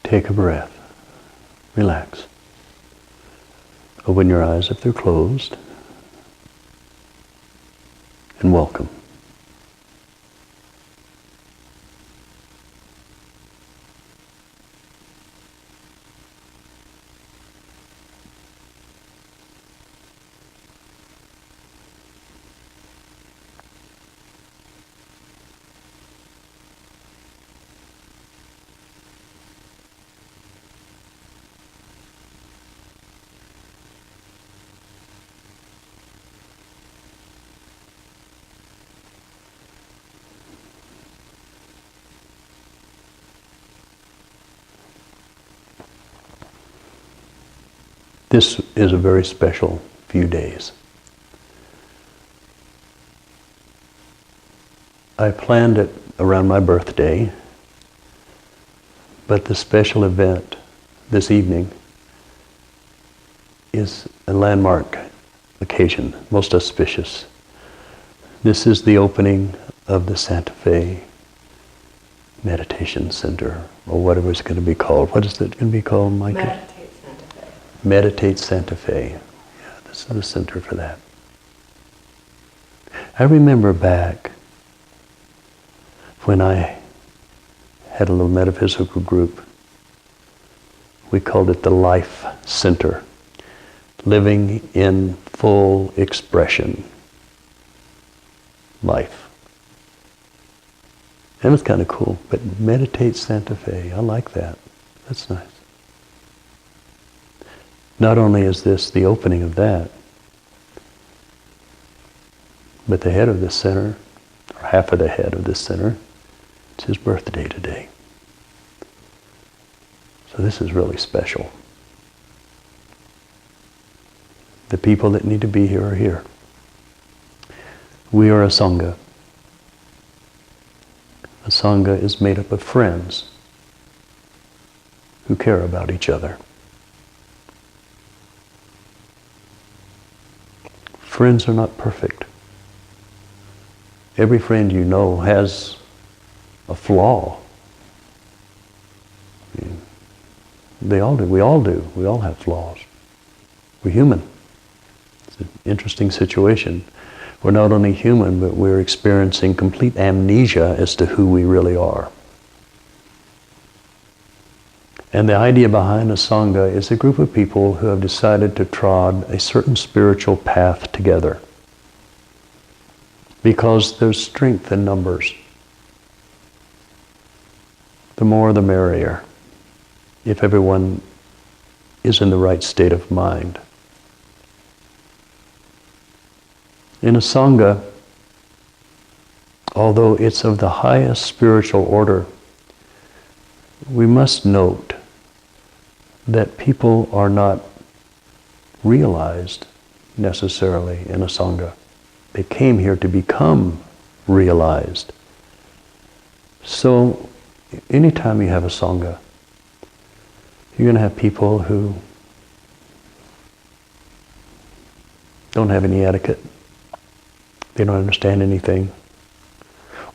Take a breath. Relax. Open your eyes if they're closed. And welcome. This is a very special few days. I planned it around my birthday, but the special event this evening is a landmark occasion, most auspicious. This is the opening of the Santa Fe Meditation Center, or whatever it's going to be called. What is it going to be called, Micah? Meditate Santa Fe. Yeah, this is the center for that. I remember back when I had a little metaphysical group. We called it the Life Center. Living in full expression. Life. That was kind of cool. But Meditate Santa Fe, I like that. That's nice. Not only is this the opening of that, but the head of this center, or half of the head of this center, it's his birthday today. So this is really special. The people that need to be here are here. We are a sangha. A sangha is made up of friends who care about each other. Friends are not perfect. Every friend you know has a flaw. They all do. We all do. We all have flaws. We're human. It's an interesting situation. We're not only human, but we're experiencing complete amnesia as to who we really are. And the idea behind a sangha is a group of people who have decided to trod a certain spiritual path together. Because there's strength in numbers. The more the merrier, if everyone is in the right state of mind. In a sangha, although it's of the highest spiritual order, we must note that people are not realized necessarily in a sangha. They came here to become realized. So anytime you have a sangha, you're going to have people who don't have any etiquette. They don't understand anything.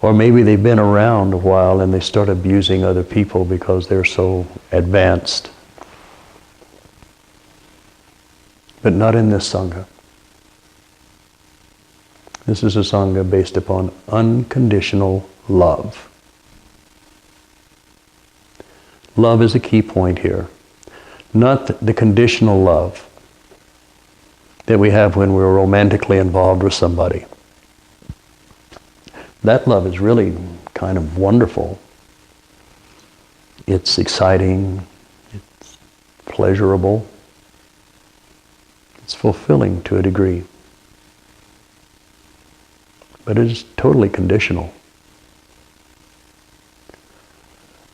Or maybe they've been around a while and they start abusing other people because they're so advanced. But not in this sangha. This is a sangha based upon unconditional love. Love is a key point here. Not the conditional love that we have when we're romantically involved with somebody. That love is really kind of wonderful. It's exciting, it's pleasurable, it's fulfilling to a degree. But it is totally conditional.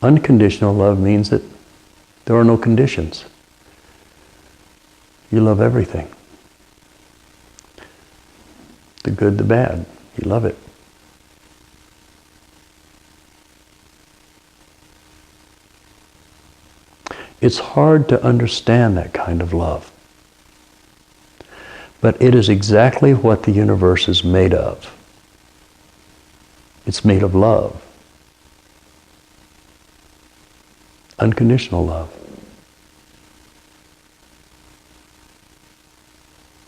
Unconditional love means that there are no conditions. You love everything. The good, the bad, you love it. It's hard to understand that kind of love. But it is exactly what the universe is made of. It's made of love. Unconditional love.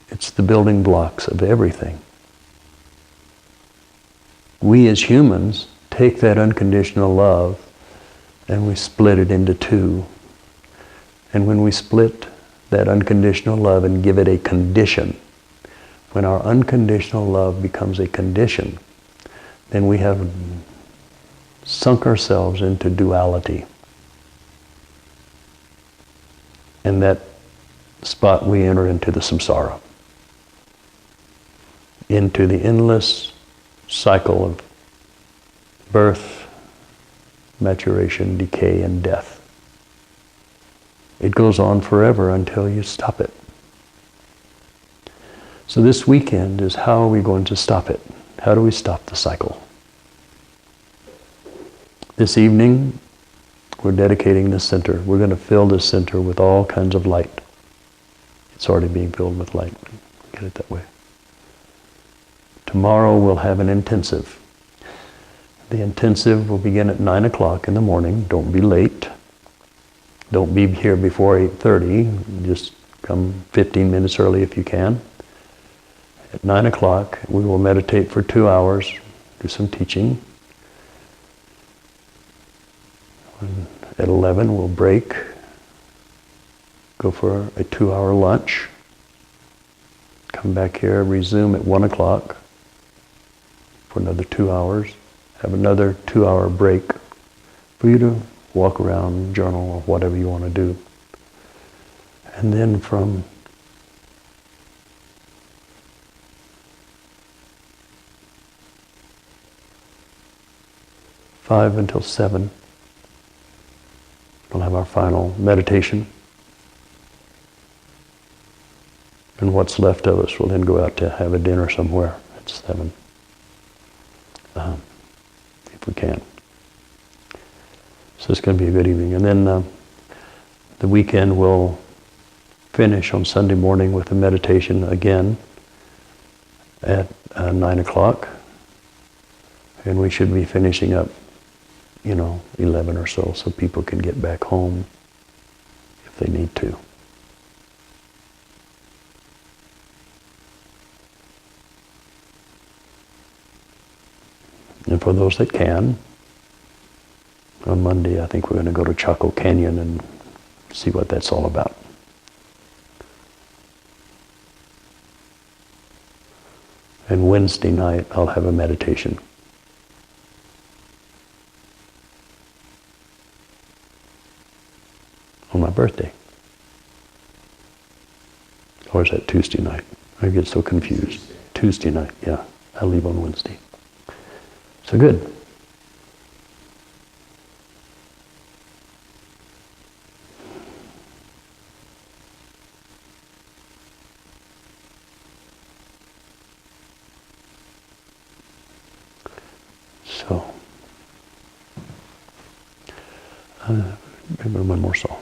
It's the building blocks of everything. We as humans take that unconditional love and we split it into two. And when we split that unconditional love and give it a condition, when our unconditional love becomes a condition, then we have sunk ourselves into duality. In that spot we enter into the samsara, into the endless cycle of birth, maturation, decay, and death. It goes on forever until you stop it. So this weekend is, how are we going to stop it? How do we stop the cycle? This evening, we're dedicating this center. We're going to fill this center with all kinds of light. It's already being filled with light. Get it that way. Tomorrow we'll have an intensive. The intensive will begin at 9 o'clock in the morning. Don't be late. Don't be here before 8:30. Just come 15 minutes early if you can. At 9 o'clock, we will meditate for 2 hours, do some teaching. At 11, we'll break, go for a 2-hour lunch, come back here, resume at 1 o'clock for another 2 hours, have another 2-hour break for you to walk around, journal, or whatever you want to do. And then from 5 until 7, we'll have our final meditation. And what's left of us will then go out to have a dinner somewhere at 7, if we can. So it's going to be a good evening. And then the weekend will finish on Sunday morning with a meditation again at 9 o'clock. And we should be finishing up, 11 or so people can get back home if they need to. And for those that can, on Monday I think we're going to go to Chaco Canyon and see what that's all about. And Wednesday night I'll have a meditation. On my birthday. Or is that Tuesday night? I get so confused. Tuesday night, yeah. I leave on Wednesday. So good. So, maybe one more song.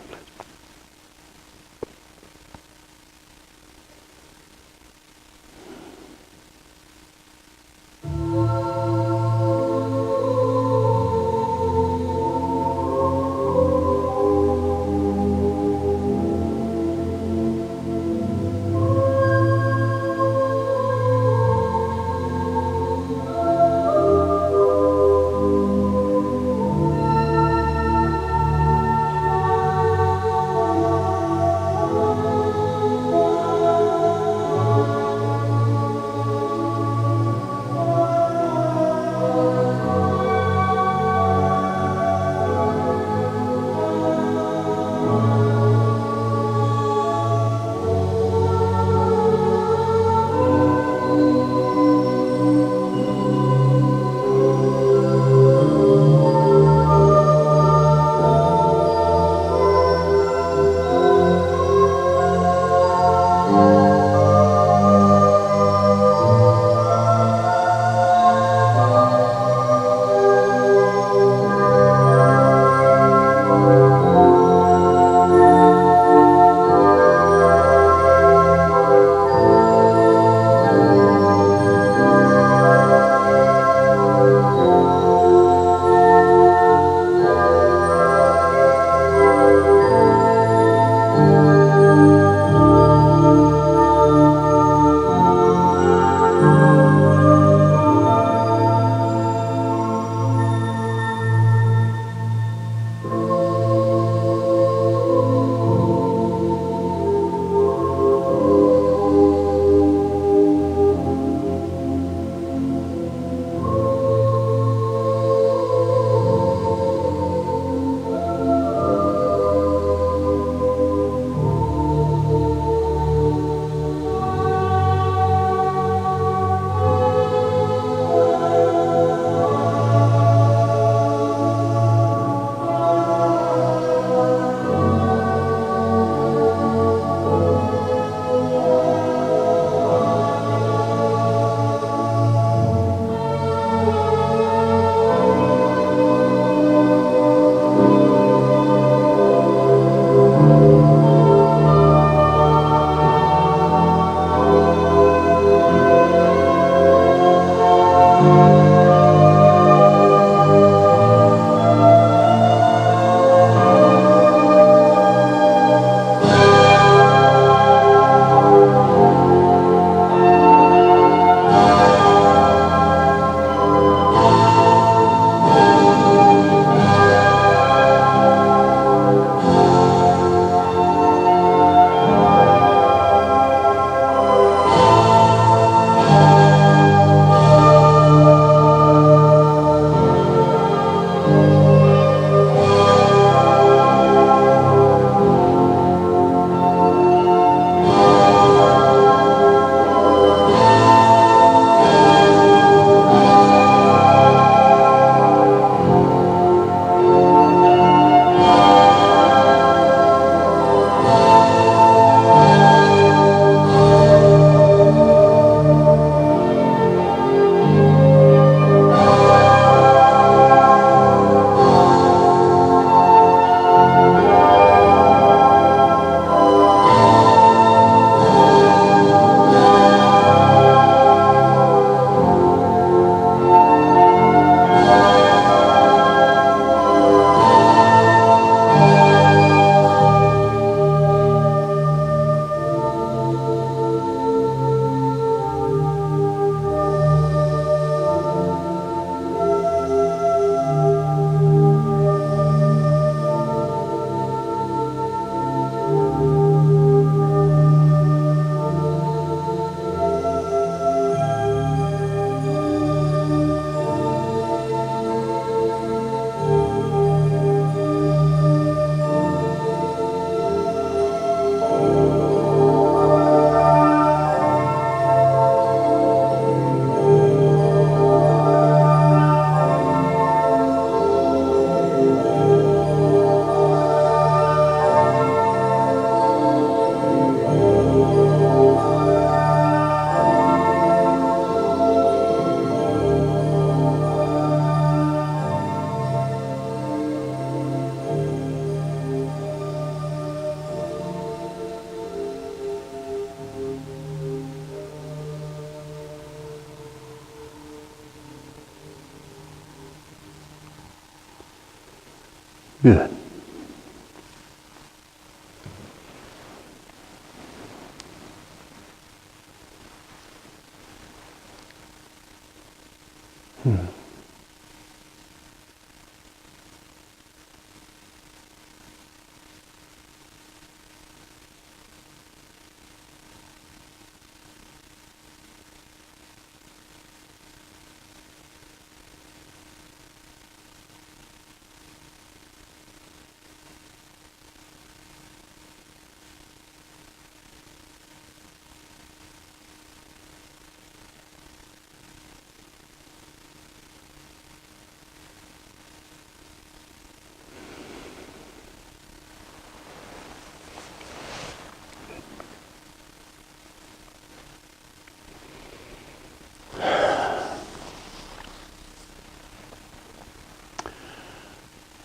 Good.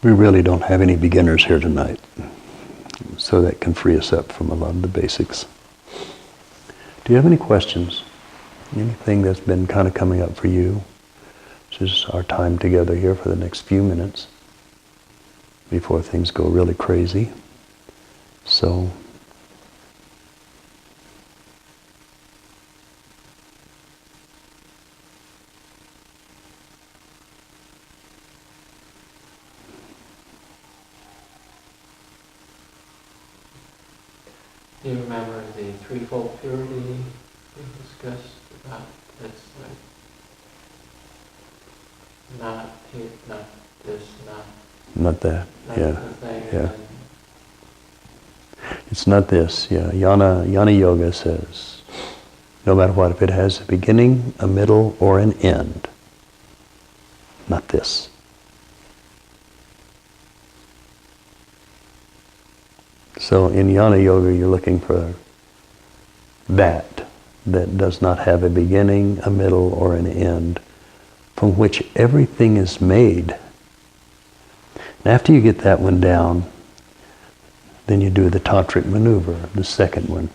We really don't have any beginners here tonight, so that can free us up from a lot of the basics. Do you have any questions? Anything that's been kind of coming up for you? This is our time together here for the next few minutes before things go really crazy. So, do you remember the threefold purity we discussed about? That's like not here, not this, not that. not Yeah. the thing. Yeah. And It's not this. Yeah. Jnana Yoga says, no matter what, if it has a beginning, a middle, or an end, not this. So in Jnana Yoga, you're looking for that does not have a beginning, a middle, or an end, from which everything is made. And after you get that one down, then you do the tantric maneuver, the second one,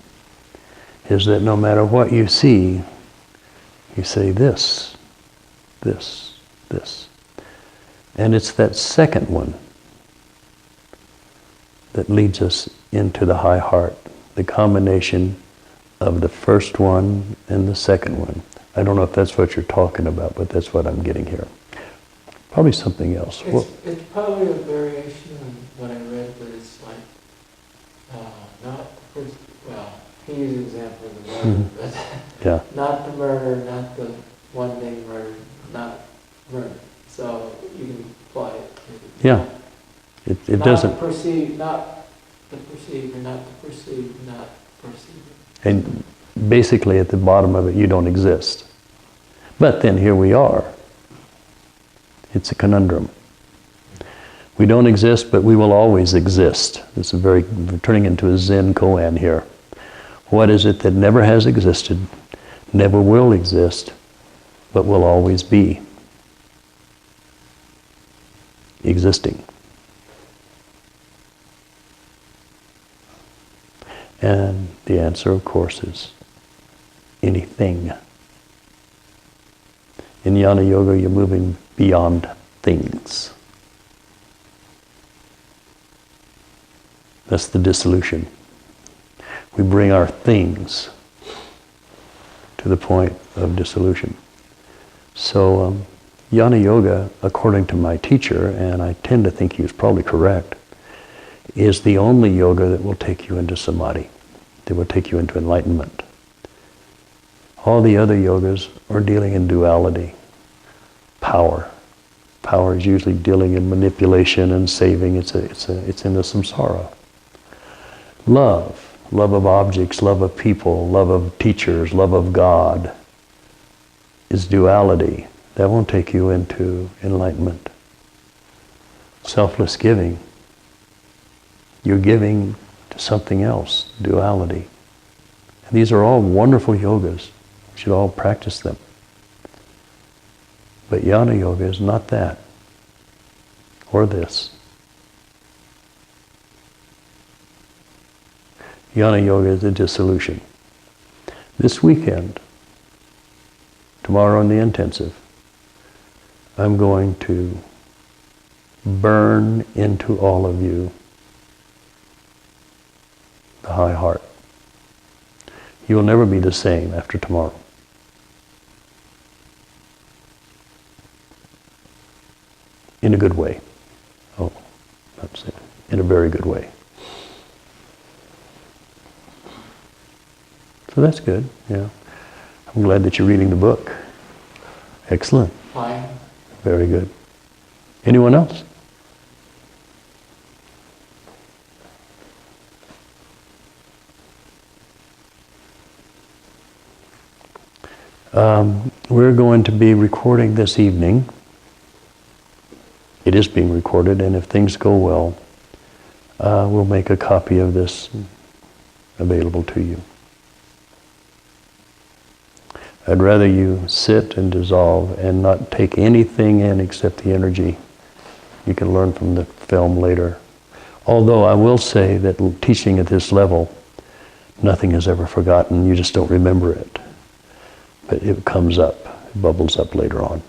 is that no matter what you see, you say this, this, this. And it's that second one that leads us into the high heart, the combination of the first one and the second one. I don't know if that's what you're talking about, but that's what I'm getting here. Probably something else. it's probably a variation of what I read, but it's like not the first. Well, he used an example of the murder, but Yeah. not the murder, not the one being murdered, not murder. So you can apply it. Yeah. It not doesn't. perceive, not the perceiver, not the perceived, not perceived. And basically at the bottom of it, you don't exist. But then here we are. It's a conundrum. We don't exist, but we will always exist. It's we're turning into a Zen koan here. What is it that never has existed, never will exist, but will always be? Existing. And the answer, of course, is anything. In Jnana Yoga, you're moving beyond things. That's the dissolution. We bring our things to the point of dissolution. So, Jnana Yoga, according to my teacher, and I tend to think he was probably correct, is the only yoga that will take you into samadhi, that will take you into enlightenment. All the other yogas are dealing in duality, power. Power is usually dealing in manipulation and saving. It's in the samsara. Love of objects, love of people, love of teachers, love of God is duality. That won't take you into enlightenment. Selfless giving. You're giving to something else, duality. And these are all wonderful yogas. We should all practice them. But Jnana Yoga is not that, or this. Jnana Yoga is a dissolution. This weekend, tomorrow in the intensive, I'm going to burn into all of you the high heart. You will never be the same after tomorrow. In a good way. Oh, that's it. In a very good way. So that's good, yeah. I'm glad that you're reading the book. Excellent. Fine. Very good. Anyone else? We're going to be recording this evening. It is being recorded, and if things go well, we'll make a copy of this available to you. I'd rather you sit and dissolve and not take anything in except the energy. You can learn from the film later. Although I will say that teaching at this level, nothing is ever forgotten. You just don't remember it. But it comes up, it bubbles up later on.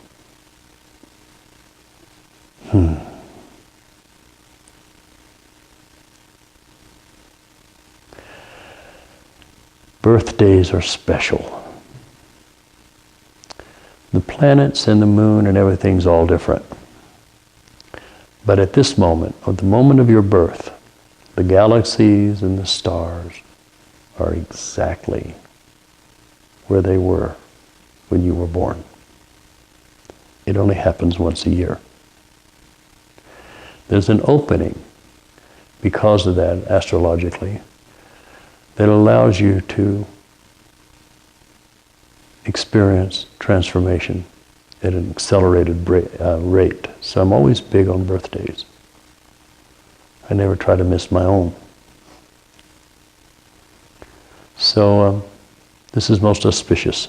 Birthdays are special. The planets and the moon and everything's all different. But at this moment, at the moment of your birth, the galaxies and the stars are exactly where they were when you were born. It only happens once a year. There's an opening because of that, astrologically, that allows you to experience transformation at an accelerated rate. So I'm always big on birthdays. I never try to miss my own. So this is most auspicious.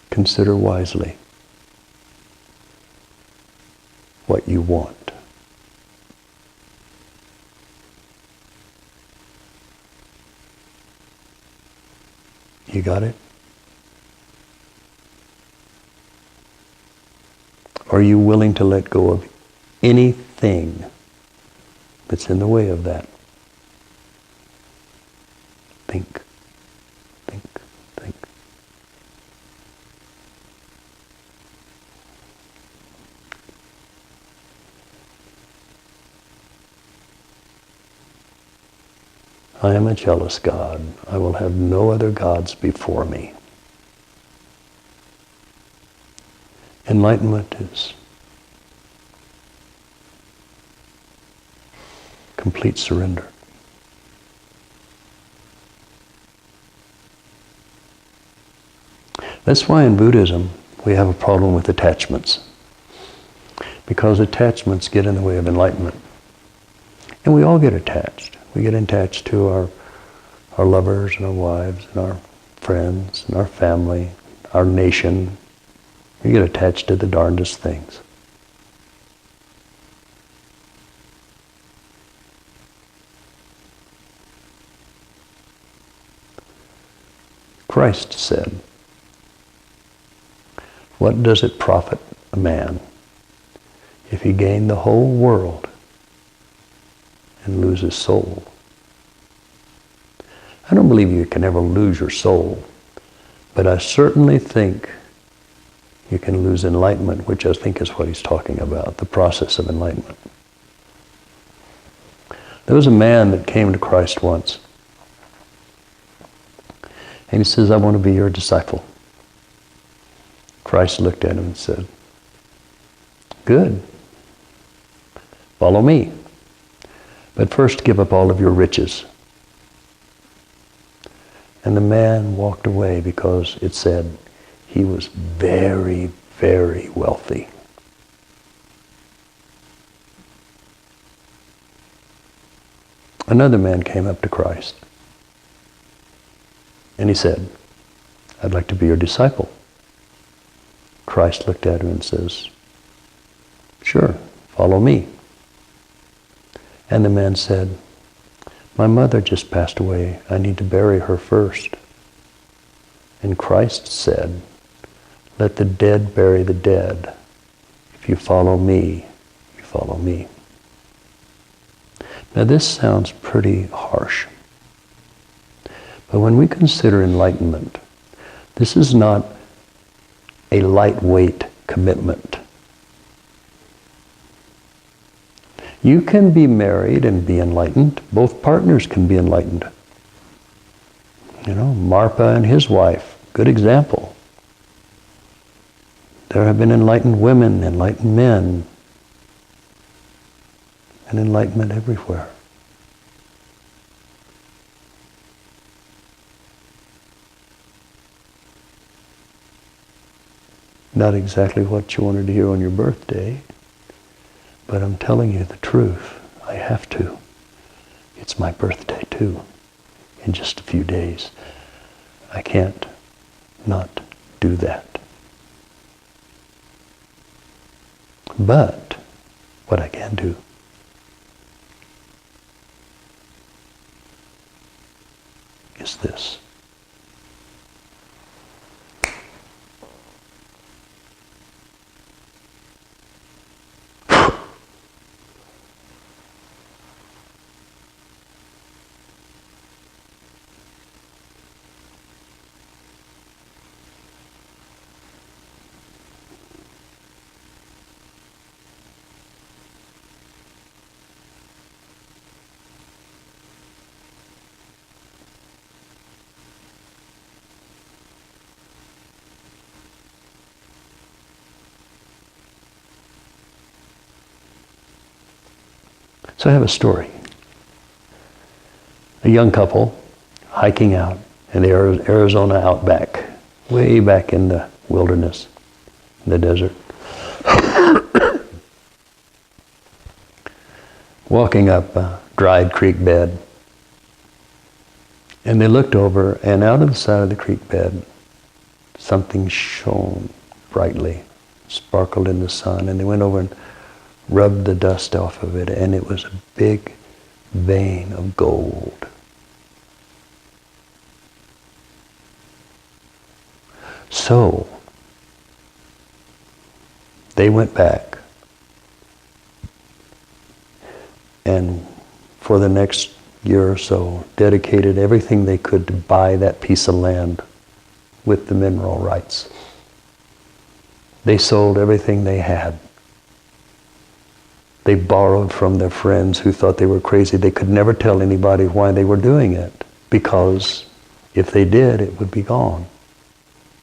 Consider wisely what you want. You got it? Are you willing to let go of anything that's in the way of that? Think, think, think. I am a jealous God. I will have no other gods before me. Enlightenment is complete surrender. That's why in Buddhism we have a problem with attachments. Because attachments get in the way of enlightenment. And we all get attached. We get attached to our lovers and our wives and our friends and our family, our nation. We get attached to the darndest things. Christ said, "What does it profit a man if he gain the whole world and lose his soul?" I don't believe you can ever lose your soul, but I certainly think you can lose enlightenment, which I think is what he's talking about, the process of enlightenment. There was a man that came to Christ once, and he says, "I want to be your disciple." Christ looked at him and said, "Good. Follow me. But first give up all of your riches." And the man walked away because it said he was very, very wealthy. Another man came up to Christ and he said, "I'd like to be your disciple." Christ looked at him and says, "Sure, Follow me. And the man said, my mother just passed away. I need to bury her first. And Christ said, let the dead bury the dead. If you follow me, you follow me. Now this sounds pretty harsh. But when we consider enlightenment, this is not a lightweight commitment. You can be married and be enlightened. Both partners can be enlightened. You know, Marpa and his wife, good example. There have been enlightened women, enlightened men, and enlightenment everywhere. Not exactly what you wanted to hear on your birthday, but I'm telling you the truth. I have to. It's my birthday too, in just a few days. I can't not do that. But what I can do is this. So I have a story. A young couple hiking out in the Arizona outback, way back in the wilderness, in the desert. Walking up a dried creek bed. And they looked over, and out of the side of the creek bed, something shone brightly, sparkled in the sun, and they went over and rubbed the dust off of it, and it was a big vein of gold. So, they went back, and for the next year or so, dedicated everything they could to buy that piece of land with the mineral rights. They sold everything they had. They borrowed from their friends who thought they were crazy. They could never tell anybody why they were doing it, because if they did, it would be gone.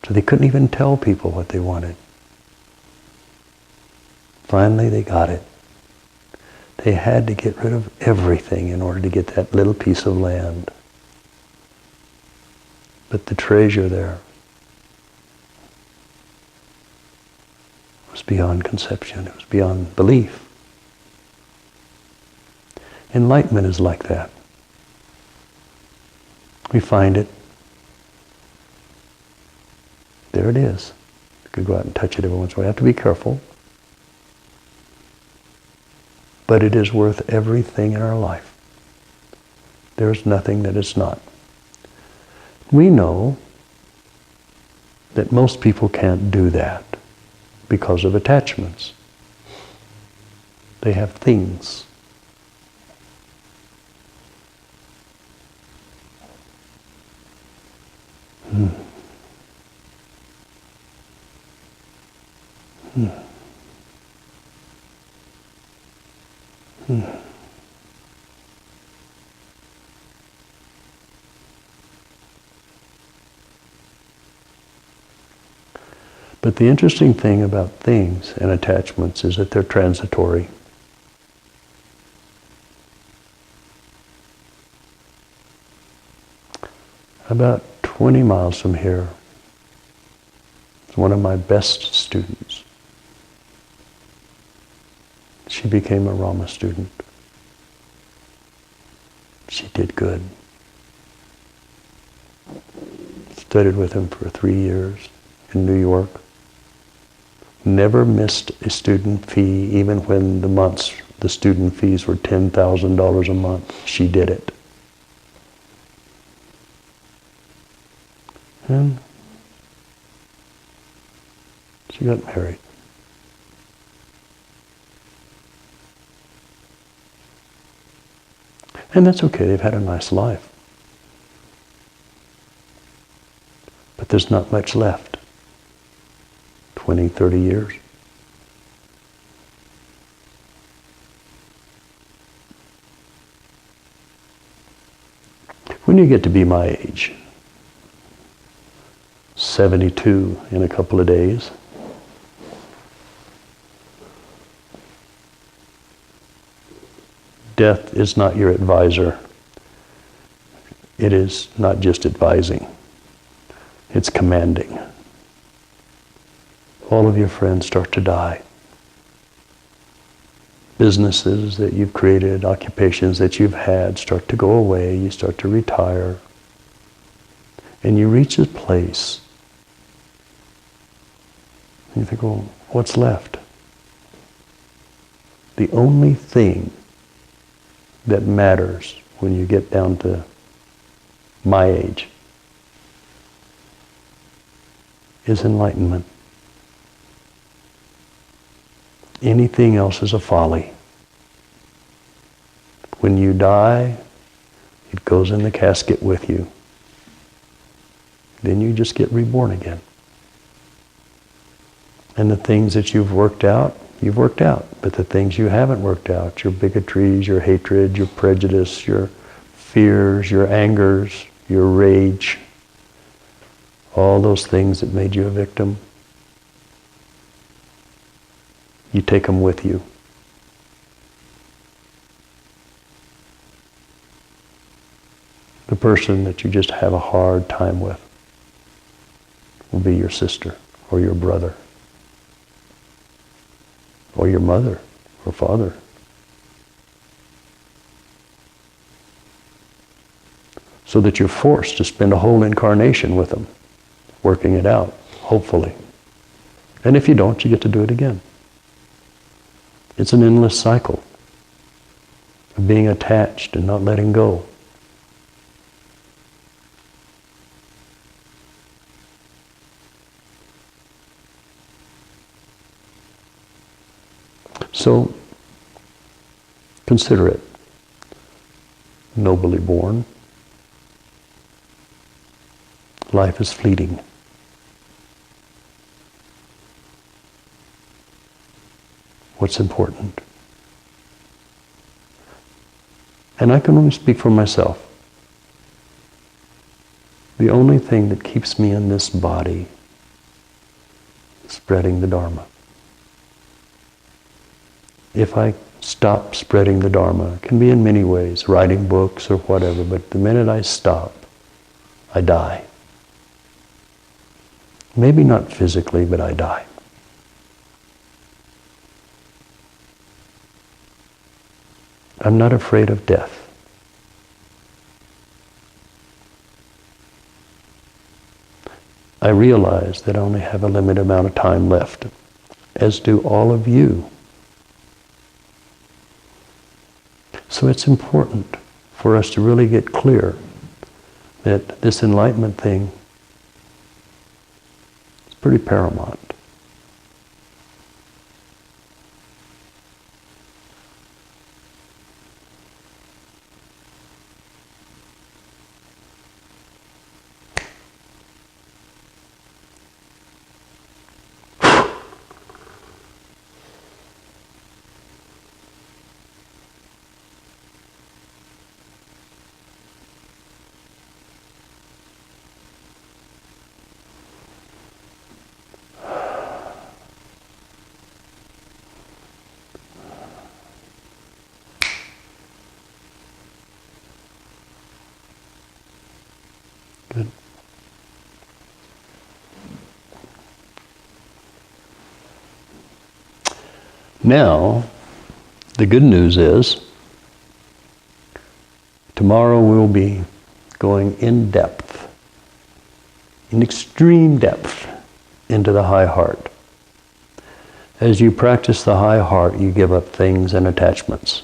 So they couldn't even tell people what they wanted. Finally, they got it. They had to get rid of everything in order to get that little piece of land. But the treasure there was beyond conception. It was beyond belief. Enlightenment is like that. We find it. There it is. You could go out and touch it every once in a while. You have to be careful. But it is worth everything in our life. There is nothing that is not. We know that most people can't do that because of attachments. They have things. But the interesting thing about things and attachments is that they're transitory. About 20 miles from here is one of my best students. She became a Rama student. She did good. Studied with him for 3 years in New York. Never missed a student fee, even when the student fees were $10,000 a month. She did it. And she got married. And that's okay, they've had a nice life. But there's not much left. 20, 30 years. When you get to be my age, 72 in a couple of days, death is not your advisor. It is not just advising. It's commanding. All of your friends start to die. Businesses that you've created, occupations that you've had start to go away. You start to retire. And you reach a place. And you think, well, what's left? The only thing that matters when you get down to my age is enlightenment. Anything else is a folly. When you die, it goes in the casket with you. Then you just get reborn again. And the things that you've worked out. But the things you haven't worked out, your bigotries, your hatred, your prejudice, your fears, your angers, your rage, all those things that made you a victim, you take them with you. The person that you just have a hard time with will be your sister or your brother or your mother or father. So that you're forced to spend a whole incarnation with them, working it out, hopefully. And if you don't, you get to do it again. It's an endless cycle of being attached and not letting go. So, consider it nobly born. Life is fleeting. What's important? And I can only speak for myself. The only thing that keeps me in this body is spreading the Dharma. If I stop spreading the Dharma, it can be in many ways, writing books or whatever, but the minute I stop, I die. Maybe not physically, but I die. I'm not afraid of death. I realize that I only have a limited amount of time left, as do all of you. So it's important for us to really get clear that this enlightenment thing is pretty paramount. Good. Now, the good news is, tomorrow we'll be going in depth, in extreme depth, into the high heart. As you practice the high heart, you give up things and attachments,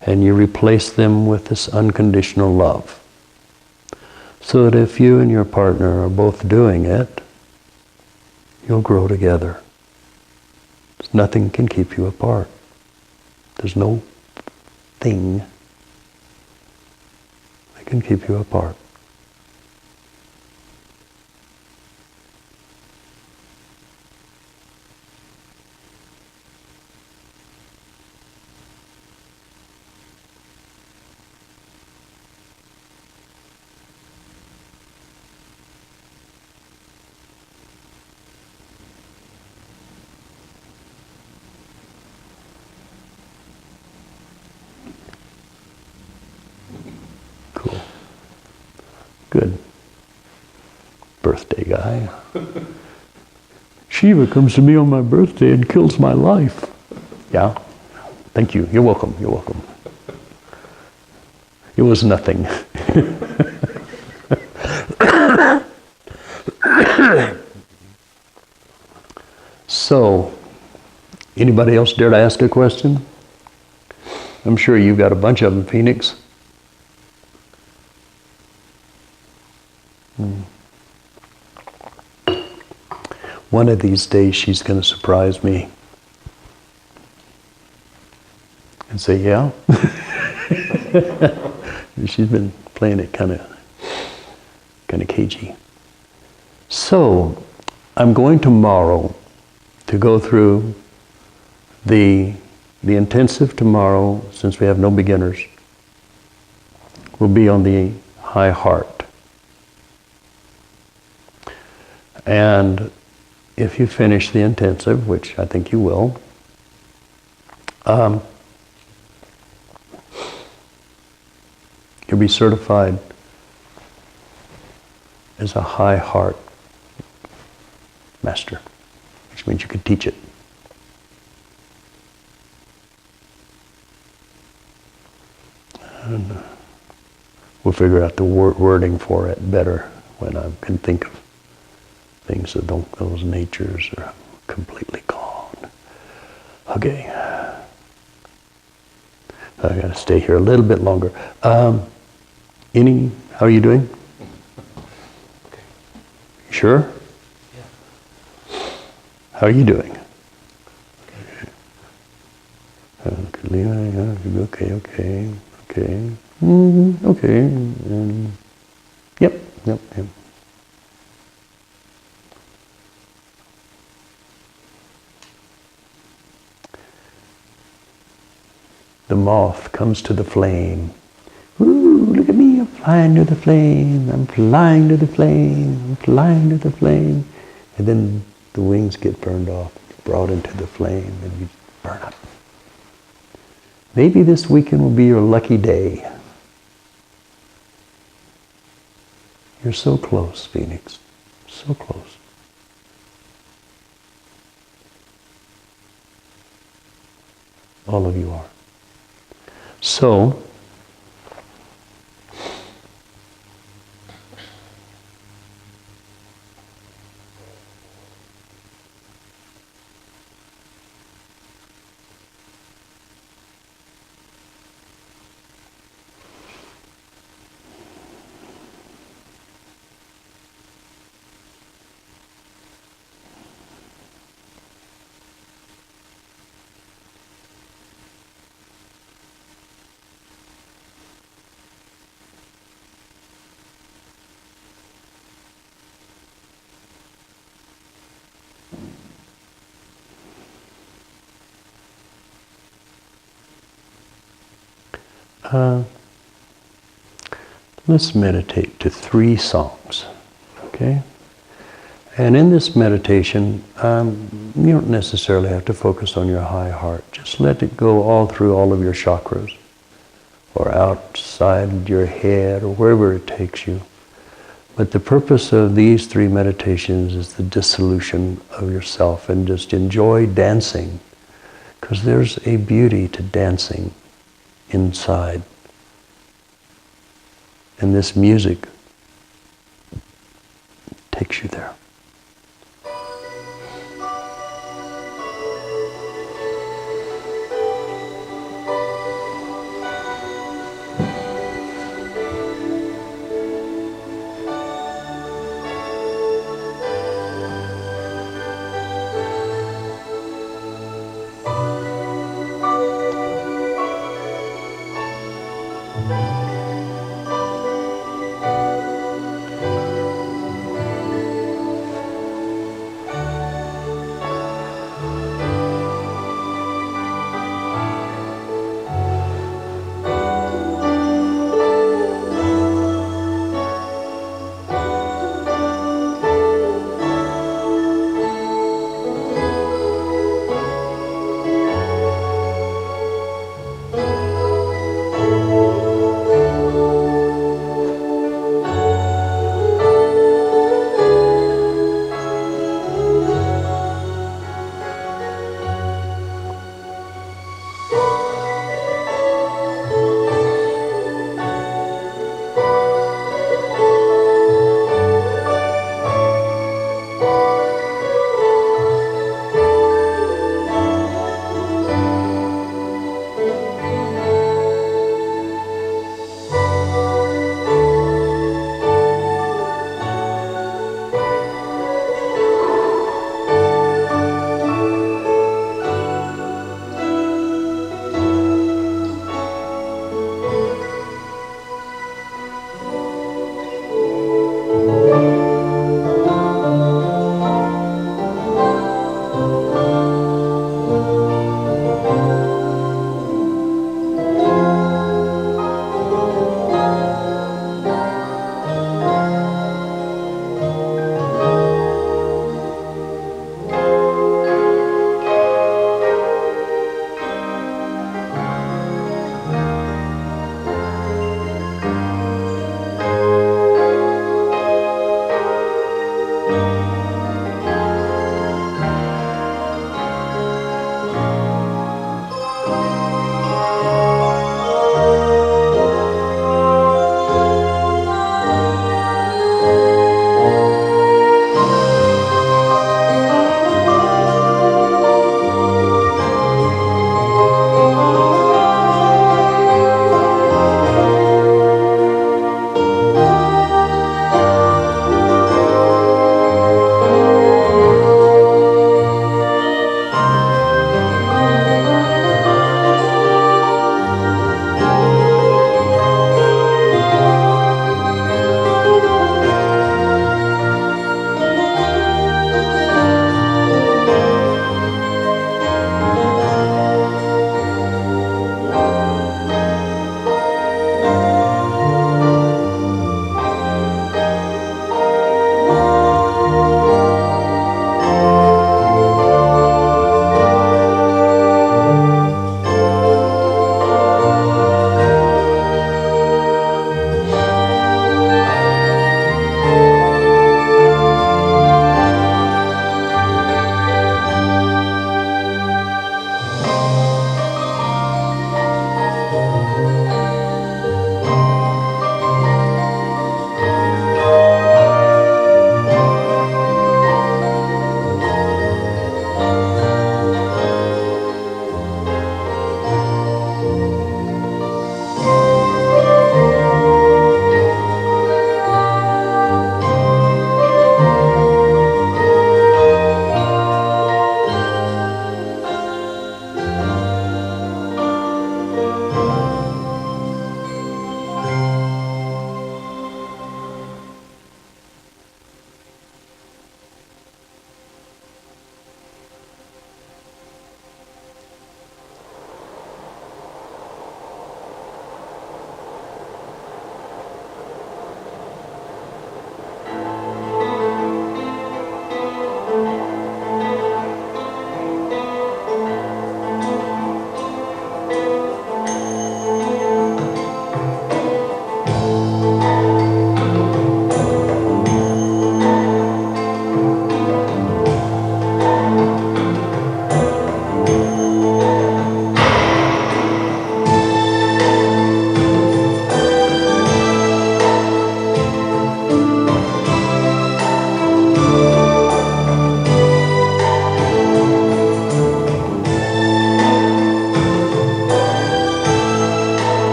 and you replace them with this unconditional love. So that if you and your partner are both doing it, you'll grow together. Nothing can keep you apart. There's no thing that can keep you apart. Cool. Good. Birthday guy. Shiva comes to me on my birthday and kills my life. Yeah? Thank you. You're welcome. You're welcome. It was nothing. So, anybody else dare to ask a question? I'm sure you've got a bunch of them, Phoenix. One of these days she's going to surprise me and say, yeah. She's been playing it kind of cagey. So, I'm going tomorrow to go through the intensive tomorrow, since we have no beginners, will be on the high heart. And if you finish the intensive, which I think you will, you'll be certified as a high heart master, which means you can teach it. And we'll figure out the wording for it better when I can think of things that don't, those natures are completely gone. Okay. I gotta stay here a little bit longer. How are you doing? Okay. Sure? Yeah. How are you doing? Okay. Okay. Okay. Yep. The moth comes to the flame. Ooh, look at me, I'm flying to the flame. I'm flying to the flame. I'm flying to the flame. And then the wings get burned off, brought into the flame, and you burn up. Maybe this weekend will be your lucky day. You're so close, Phoenix. So close. All of you are. So, let's meditate to 3 songs, okay? And in this meditation, you don't necessarily have to focus on your high heart. Just let it go all through all of your chakras, or outside your head, or wherever it takes you. But the purpose of these 3 meditations is the dissolution of yourself, and just enjoy dancing, because there's a beauty to dancing inside. And this music takes you there.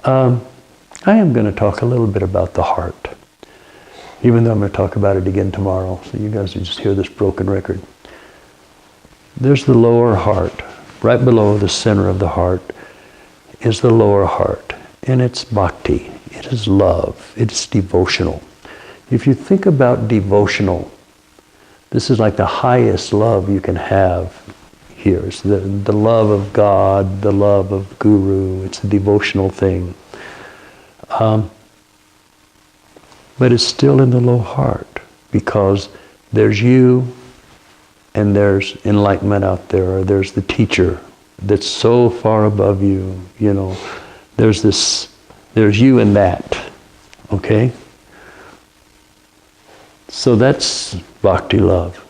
I am going to talk a little bit about the heart, even though I'm going to talk about it again tomorrow, so you guys will just hear this broken record. There's the lower heart. Right below the center of the heart is the lower heart, and it's bhakti. It is love. It's devotional. If you think about devotional, this is like the highest love you can have here. It's the love of God, the love of Guru. It's a devotional thing. But it's still in the low heart, because there's you and there's enlightenment out there, or there's the teacher that's so far above you, you know. There's you and that, okay? So that's bhakti love.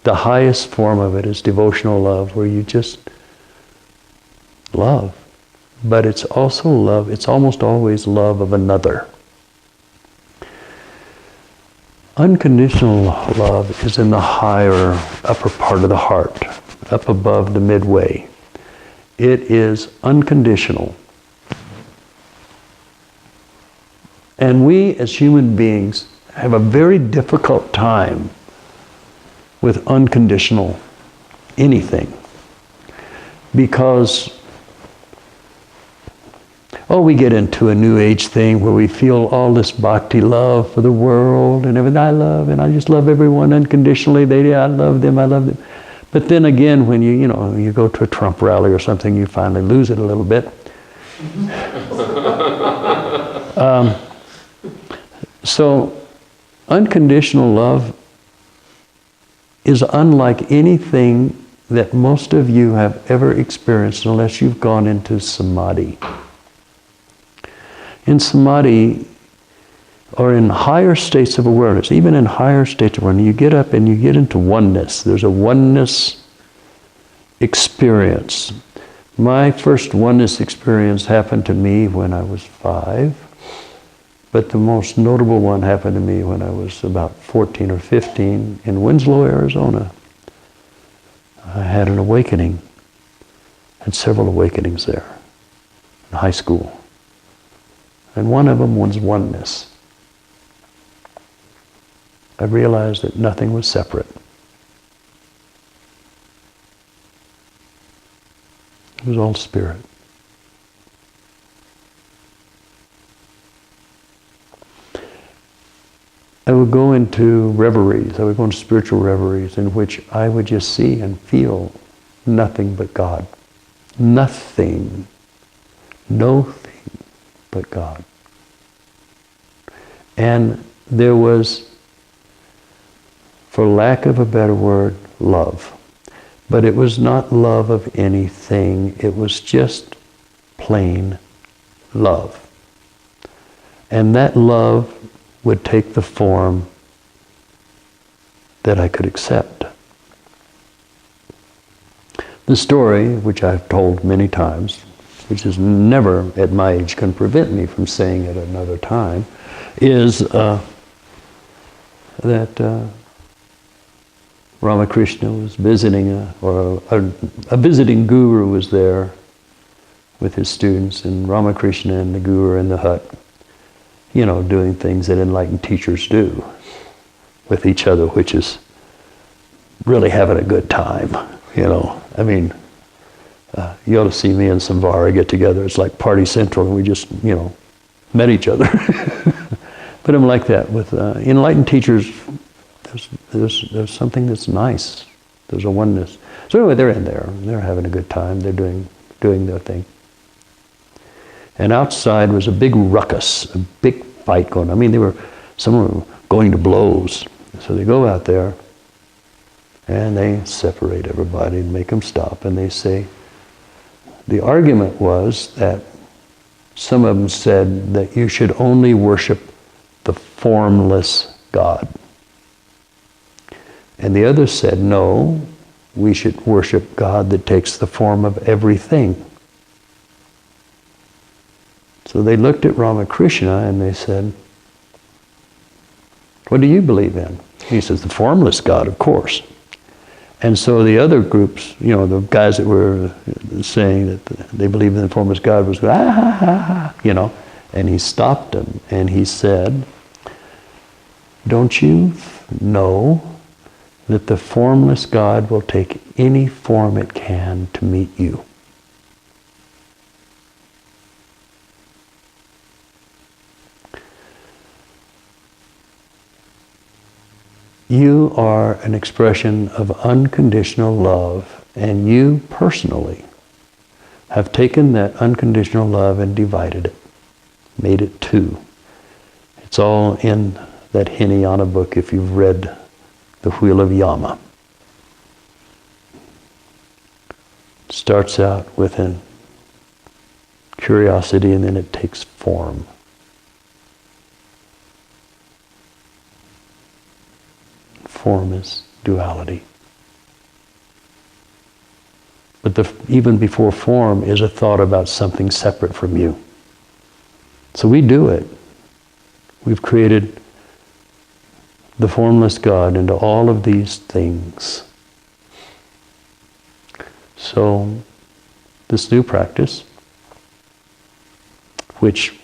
The highest form of it is devotional love, where you just love. But it's also love, it's almost always love of another. Unconditional love is in the higher, upper part of the heart, up above the midway. It is unconditional. And we as human beings have a very difficult time with unconditional anything. Because we get into a new age thing where we feel all this bhakti love for the world and everything. I love, and I just love everyone unconditionally. I love them, I love them. But then again, when you go to a Trump rally or something, you finally lose it a little bit. So unconditional love is unlike anything that most of you have ever experienced unless you've gone into samadhi. In samadhi, or in higher states of awareness, even in higher states of awareness, you get up and you get into oneness. There's a oneness experience. My first oneness experience happened to me when I was 5, but the most notable one happened to me when I was about 14 or 15 in Winslow, Arizona. I had an awakening, had several awakenings there in high school. And one of them was oneness. I realized that nothing was separate. It was all spirit. I would go into reveries, I would go into spiritual reveries in which I would just see and feel nothing but God. Nothing. Nothing but God. And there was, for lack of a better word, love. But it was not love of anything. It was just plain love. And that love would take the form that I could accept. The story, which I've told many times, which is never at my age can prevent me from saying it another time, is that Ramakrishna was visiting, a visiting guru was there with his students, and Ramakrishna and the guru are in the hut, doing things that enlightened teachers do with each other, which is really having a good time, I mean, you ought to see me and Samvara get together. It's like Party Central, and we just, met each other. But I'm like that with enlightened teachers. There's something that's nice. There's a oneness. So anyway, they're in there. They're having a good time. They're doing their thing. And outside was a big ruckus, a big fight going on. I mean, some were going to blows. So they go out there, and they separate everybody and make them stop. And they say, the argument was that some of them said that you should only worship the formless God. And the others said, no, we should worship God that takes the form of everything. So they looked at Ramakrishna and they said, what do you believe in? He says, the formless God, of course. And so the other groups, the guys that were saying that they believe in the formless God was going, ah, ha, ha, ha, and he stopped them and he said, don't you know that the formless God will take any form it can to meet you? You are an expression of unconditional love, and you personally have taken that unconditional love and divided it, made it two. It's all in that Hinayana book if you've read The Wheel of Yama. It starts out with a curiosity and then it takes form. Form is duality. But even before form is a thought about something separate from you. So we do it. We've created the formless God into all of these things. So this new practice, which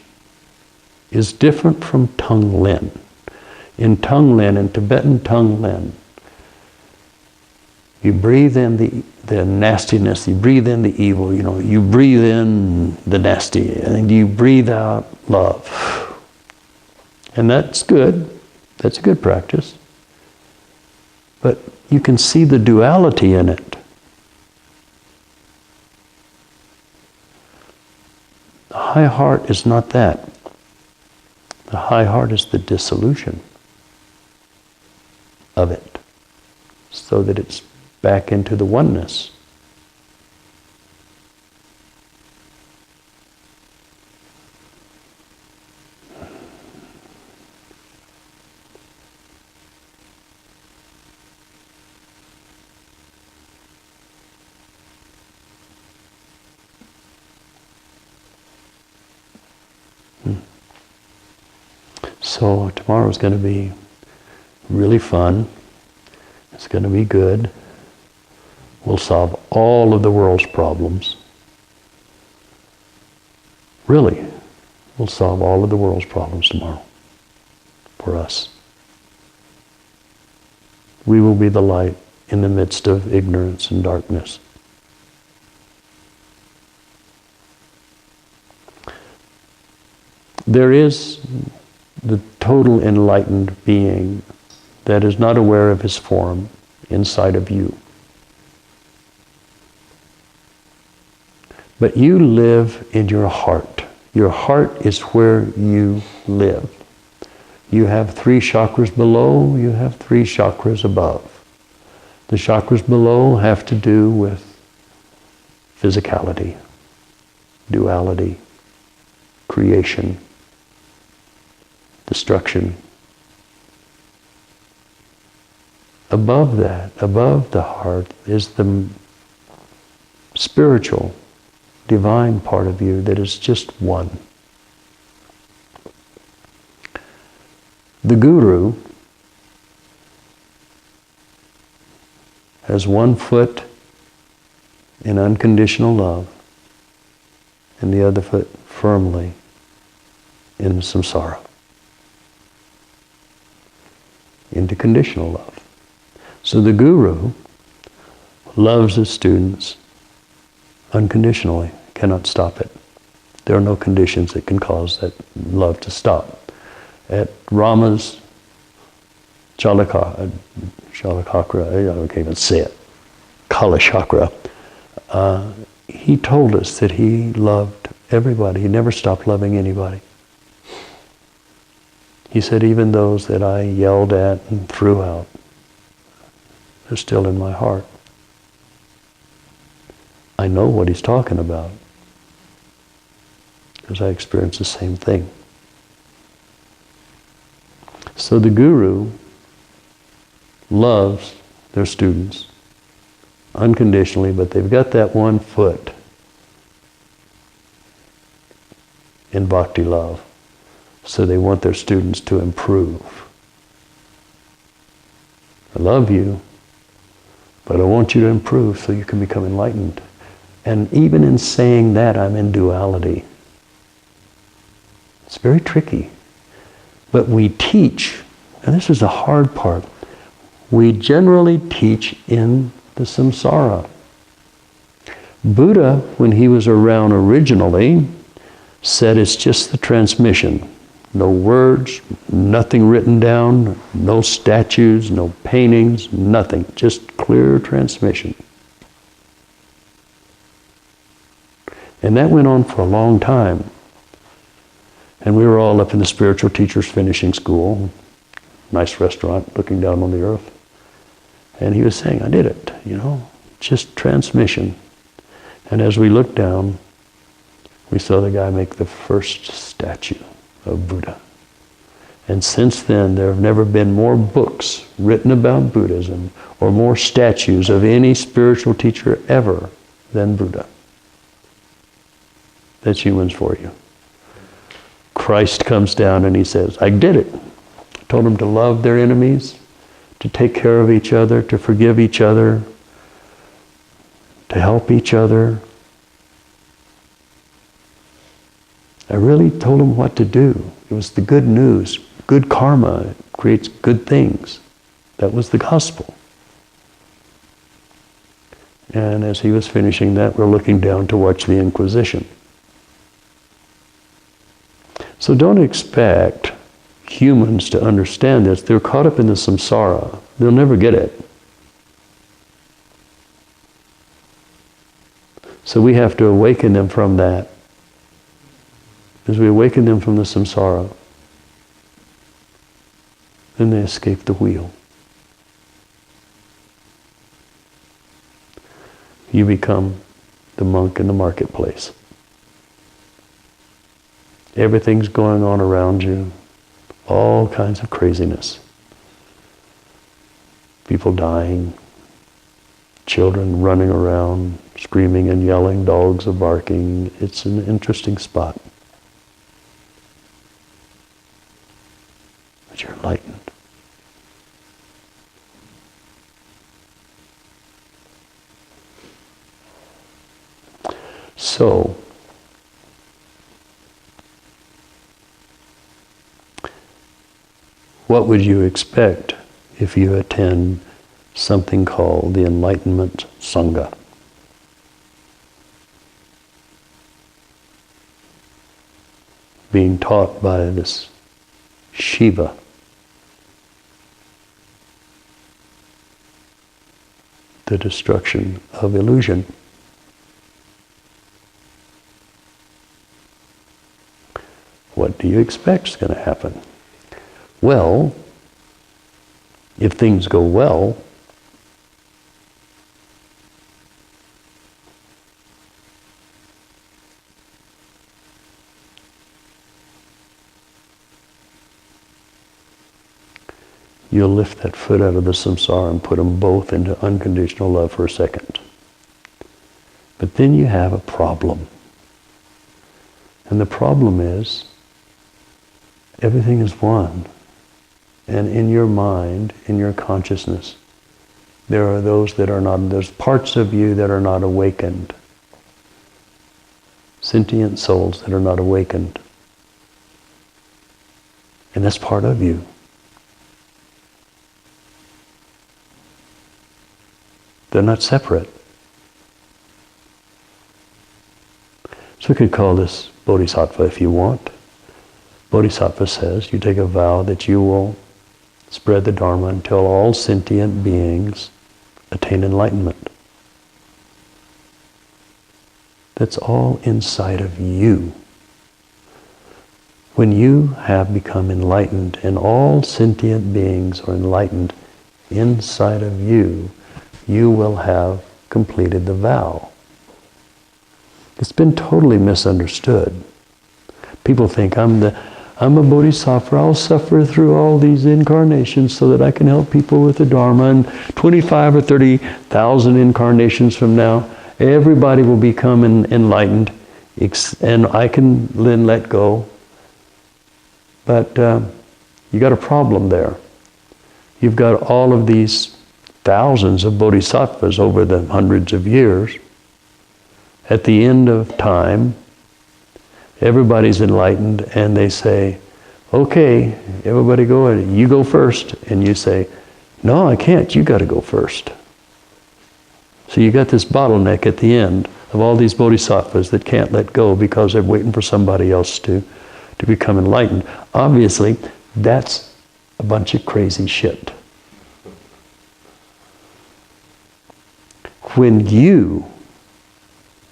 is different from Tonglen. In Tonglen, in Tibetan Tonglen, you breathe in the nastiness, you breathe in the evil, you breathe in the nasty, and you breathe out love. And that's good. That's a good practice. But you can see the duality in it. The high heart is not that. The high heart is the dissolution of it, so that it's back into the oneness. So tomorrow's going to be really fun. It's going to be good. We'll solve all of the world's problems. Really, we'll solve all of the world's problems tomorrow for us. We will be the light in the midst of ignorance and darkness. There is the total enlightened being that is not aware of his form inside of you. But you live in your heart. Your heart is where you live. You have 3 chakras below, you have 3 chakras above. The chakras below have to do with physicality, duality, creation, destruction. Above that, above the heart, is the spiritual, divine part of you that is just one. The guru has one foot in unconditional love and the other foot firmly in samsara, into conditional love. So the guru loves his students unconditionally, cannot stop it. There are no conditions that can cause that love to stop. At Rama's Chalakakra, I can't even say it, Kalachakra, he told us that he loved everybody. He never stopped loving anybody. He said, even those that I yelled at and threw out, they're still in my heart. I know what he's talking about because I experienced the same thing. So the guru loves their students unconditionally, but they've got that one foot in bhakti love. So they want their students to improve. I love you, But I want you to improve so you can become enlightened. And even in saying that, I'm in duality. It's very tricky. But we teach, and this is the hard part, we generally teach in the samsara. Buddha, when he was around originally, said it's just the transmission. No words, nothing written down, no statues, no paintings, nothing. Just clear transmission. And that went on for a long time. And we were all up in the spiritual teachers finishing school, nice restaurant looking down on the earth. And he was saying, I did it, just transmission. And as we looked down, we saw the guy make the first statue of Buddha. And since then, there have never been more books written about Buddhism or more statues of any spiritual teacher ever than Buddha. That's humans for you. Christ comes down and he says, I did it. I told them to love their enemies, to take care of each other, to forgive each other, to help each other. I really told them what to do. It was the good news. Good karma creates good things. That was the gospel. And as he was finishing that, we're looking down to watch the Inquisition. So don't expect humans to understand this. They're caught up in the samsara. They'll never get it. So we have to awaken them from that. As we awaken them from the samsara, then they escape the wheel. You become the monk in the marketplace. Everything's going on around you. All kinds of craziness. People dying. Children running around, screaming and yelling. Dogs are barking. It's an interesting spot. But you're enlightened. So, what would you expect if you attend something called the enlightenment sangha? Being taught by this Shiva. The destruction of illusion. What do you expect is going to happen? Well, if things go well, you'll lift that foot out of the samsara and put them both into unconditional love for a second. But then you have a problem. And the problem is, everything is one. And in your mind, in your consciousness, there are those that are not, there's parts of you that are not awakened. Sentient souls that are not awakened. And that's part of you. They're not separate. So we could call this bodhisattva if you want. Bodhisattva says you take a vow that you will spread the Dharma until all sentient beings attain enlightenment. That's all inside of you. When you have become enlightened and all sentient beings are enlightened inside of you, you will have completed the vow. It's been totally misunderstood. People think I'm a bodhisattva, I'll suffer through all these incarnations so that I can help people with the Dharma, and 25 or 30,000 incarnations from now, everybody will become enlightened, and I can then let go. But you got a problem there. You've got all of these thousands of bodhisattvas over the hundreds of years. At the end of time, everybody's enlightened and they say, okay, everybody go ahead, you go first. And you say, no, I can't, you got to go first. So you got this bottleneck at the end of all these bodhisattvas that can't let go because they're waiting for somebody else to become enlightened. Obviously, that's a bunch of crazy shit. When you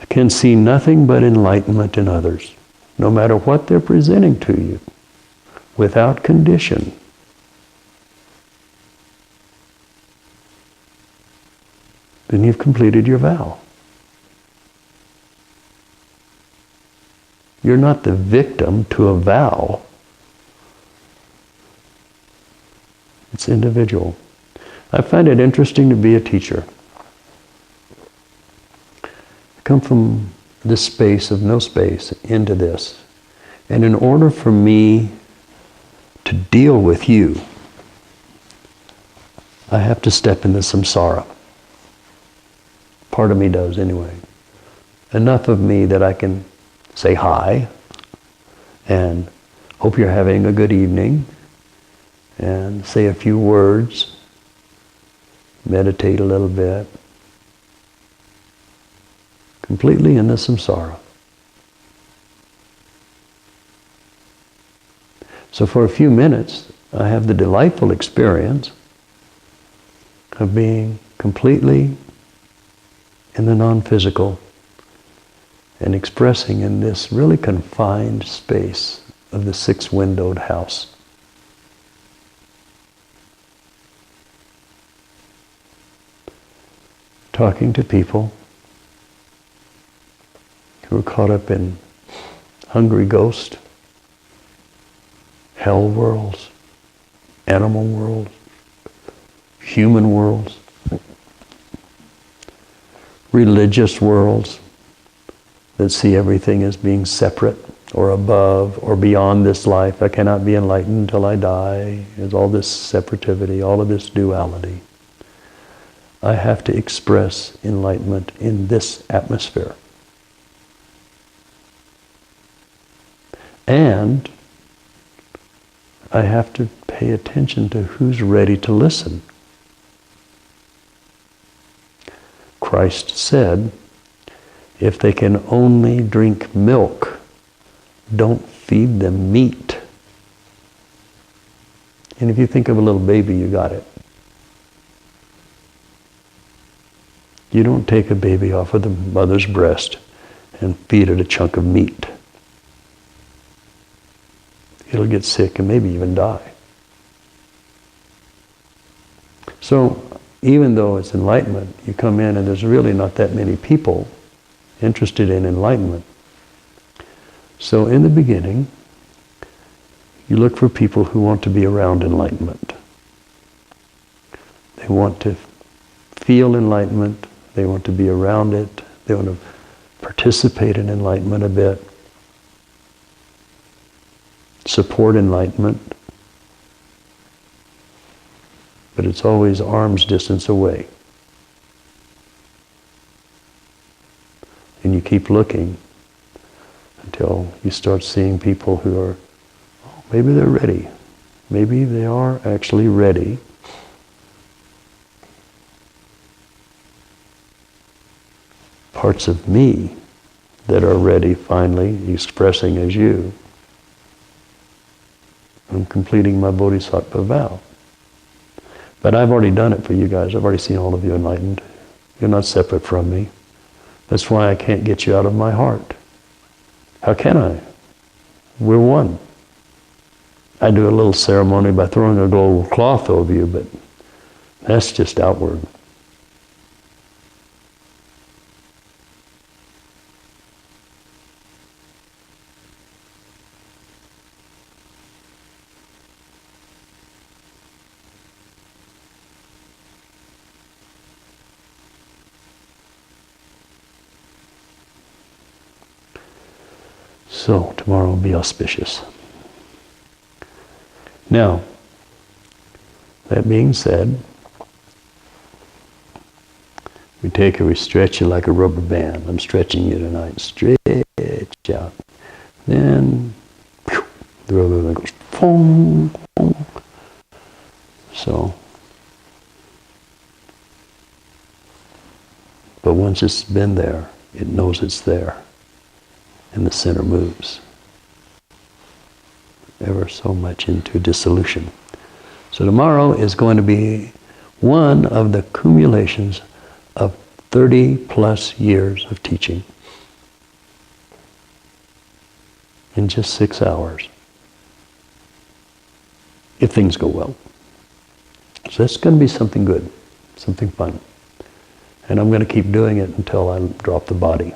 can see nothing but enlightenment in others, no matter what they're presenting to you, without condition, then you've completed your vow. You're not the victim to a vow. It's individual. I find it interesting to be a teacher. I come from this space of no space into this. And in order for me to deal with you, I have to step into samsara. Part of me does anyway. Enough of me that I can say hi and hope you're having a good evening and say a few words, meditate a little bit. Completely in the samsara. So for a few minutes, I have the delightful experience of being completely in the non-physical and expressing in this really confined space of the six-windowed house. Talking to people who are caught up in hungry ghost, hell worlds, animal worlds, human worlds, religious worlds that see everything as being separate or above or beyond this life. I cannot be enlightened until I die. There's all this separativity, all of this duality. I have to express enlightenment in this atmosphere. And I have to pay attention to who's ready to listen. Christ said, if they can only drink milk, don't feed them meat. And if you think of a little baby, you got it. You don't take a baby off of the mother's breast and feed it a chunk of meat. It'll get sick and maybe even die. So even though it's enlightenment, you come in and there's really not that many people interested in enlightenment. So in the beginning, you look for people who want to be around enlightenment. They want to feel enlightenment. They want to be around it. They want to participate in enlightenment a bit. Support enlightenment. But it's always arm's distance away. And you keep looking until you start seeing people who are, oh, maybe they're ready. Maybe they are actually ready. Parts of me that are ready finally, expressing as you. I'm completing my bodhisattva vow. But I've already done it for you guys. I've already seen all of you enlightened. You're not separate from me. That's why I can't get you out of my heart. How can I? We're one. I do a little ceremony by throwing a gold cloth over you, but that's just outward. So tomorrow will be auspicious. Now, that being said, take it, we stretch you like a rubber band. I'm stretching you tonight. Stretch out. Then the rubber band goes, boom, boom. So, but once it's been there, it knows it's there. And the center moves ever so much into dissolution. So tomorrow is going to be one of the accumulations of 30 plus years of teaching in just 6 hours, if things go well. So that's going to be something good, something fun. And I'm going to keep doing it until I drop the body.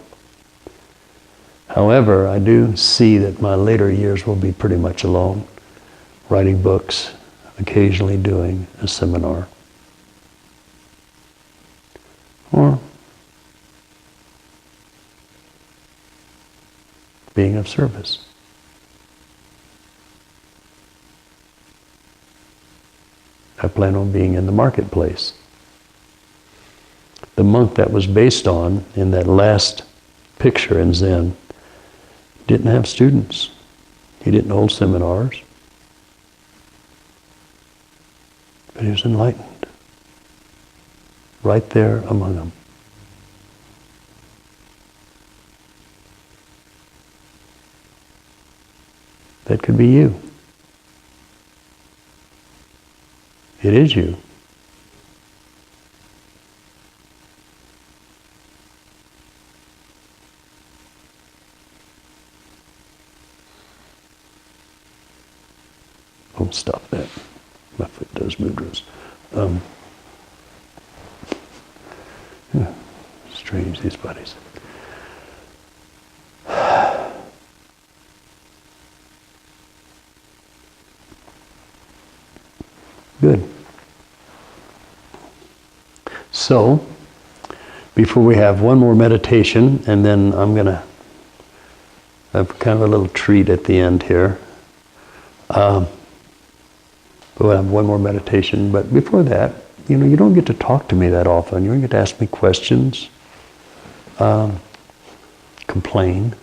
However, I do see that my later years will be pretty much alone, writing books, occasionally doing a seminar, or being of service. I plan on being in the marketplace. The monk that was based on in that last picture in Zen didn't have students. He didn't hold seminars. But he was enlightened. Right there among them. That could be you. It is you. Oh, stop that. My foot does mudras. Yeah, strange, these bodies. Good. So, before we have one more meditation, and then I'm going to have kind of a little treat at the end here. We'll have one more meditation, but before that, you don't get to talk to me that often. You don't get to ask me questions, complain,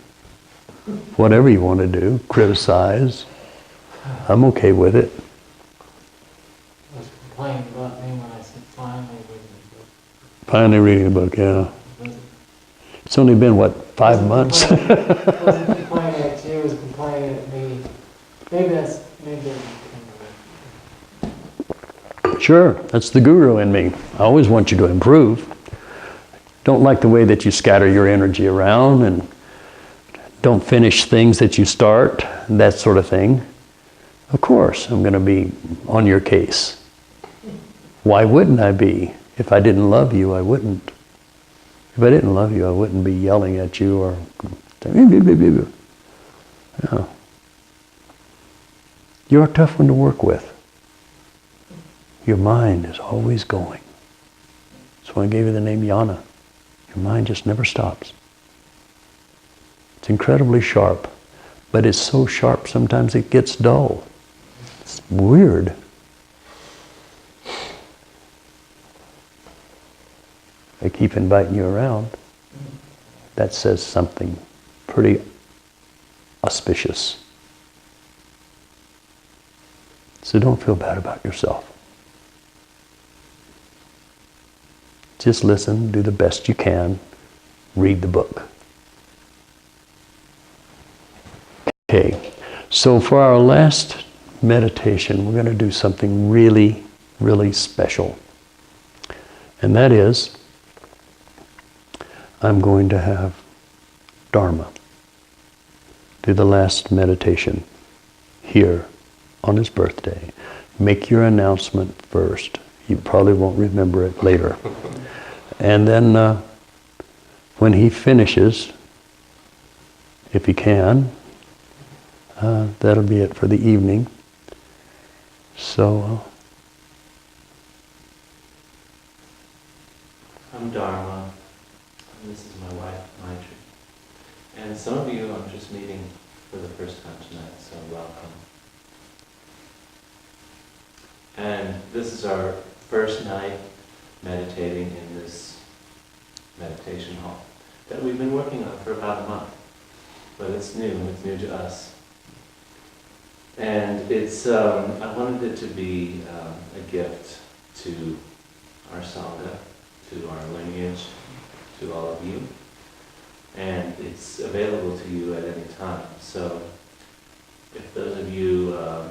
whatever you want to do, criticize. I'm okay with it. I was complaining about me when I said finally reading the book. Finally reading a book, yeah. It's only been, 5 months? I wasn't complaining at you, I was complaining at me. Maybe Sure, that's the guru in me. I always want you to improve. Don't like the way that you scatter your energy around and don't finish things that you start, that sort of thing. Of course, I'm going to be on your case. Why wouldn't I be? If I didn't love you, I wouldn't. If I didn't love you, I wouldn't be yelling at you or... Yeah. You're a tough one to work with. Your mind is always going. That's why I gave you the name Yana. Your mind just never stops. It's incredibly sharp, but it's so sharp sometimes it gets dull. It's weird. I keep inviting you around. That says something pretty auspicious. So don't feel bad about yourself. Just listen, do the best you can, read the book. Okay, so for our last meditation, we're going to do something really, really special. And that is, I'm going to have Dharma do the last meditation here on his birthday. Make your announcement first. You probably won't remember it later. And then when he finishes, if he can, that'll be it for the evening. So, I'm Dharma, and this is my wife, Maitri. And some of you I'm just meeting for the first time tonight, so welcome. And this is our first night meditating in this meditation hall that we've been working on for about a month. But it's new to us. And it's, I wanted it to be a gift to our sangha, to our lineage, to all of you. And it's available to you at any time. So if those of you are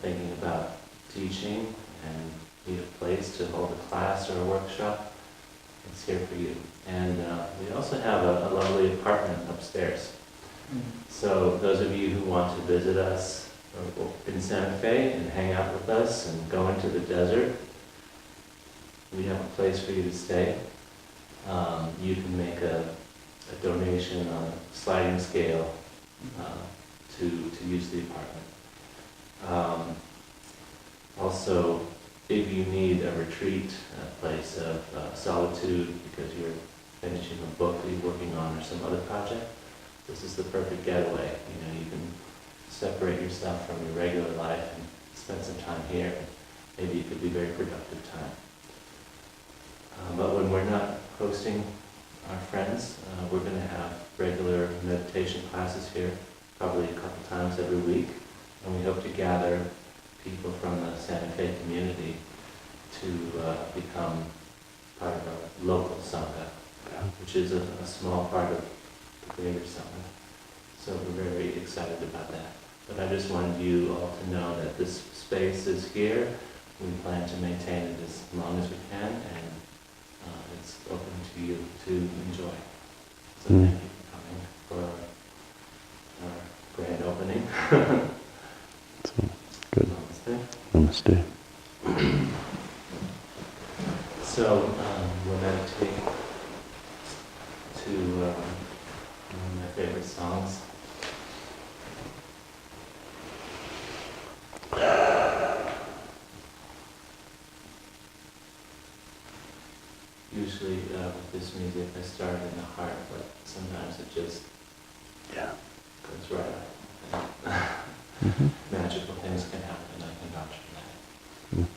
thinking about teaching and need a place to hold a class or a workshop, it's here for you. And we also have a lovely apartment upstairs. So those of you who want to visit us in Santa Fe and hang out with us and go into the desert, we have a place for you to stay. You can make a donation on a sliding scale to use the apartment. Also, if you need a retreat, a place of solitude because you're finishing a book that you're working on or some other project, this is the perfect getaway. You know, you can separate yourself from your regular life and spend some time here. Maybe it could be a very productive time. But when we're not hosting our friends, we're going to have regular meditation classes here, probably a couple times every week. And we hope to gather people from the Santa Fe community to become part of a local sangha, which is a small part of the greater sangha. So we're very excited about that. But I just wanted you all to know that this space is here. We plan to maintain it as long as we can, and it's open to you to enjoy. So thank you for coming for our grand opening. So, good. Namaste. Namaste. So we'll meditate to one of my favorite songs. Usually with this music I start in the heart, but sometimes it just goes right up. Magical things can happen, I can vouch for that.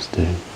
Stay.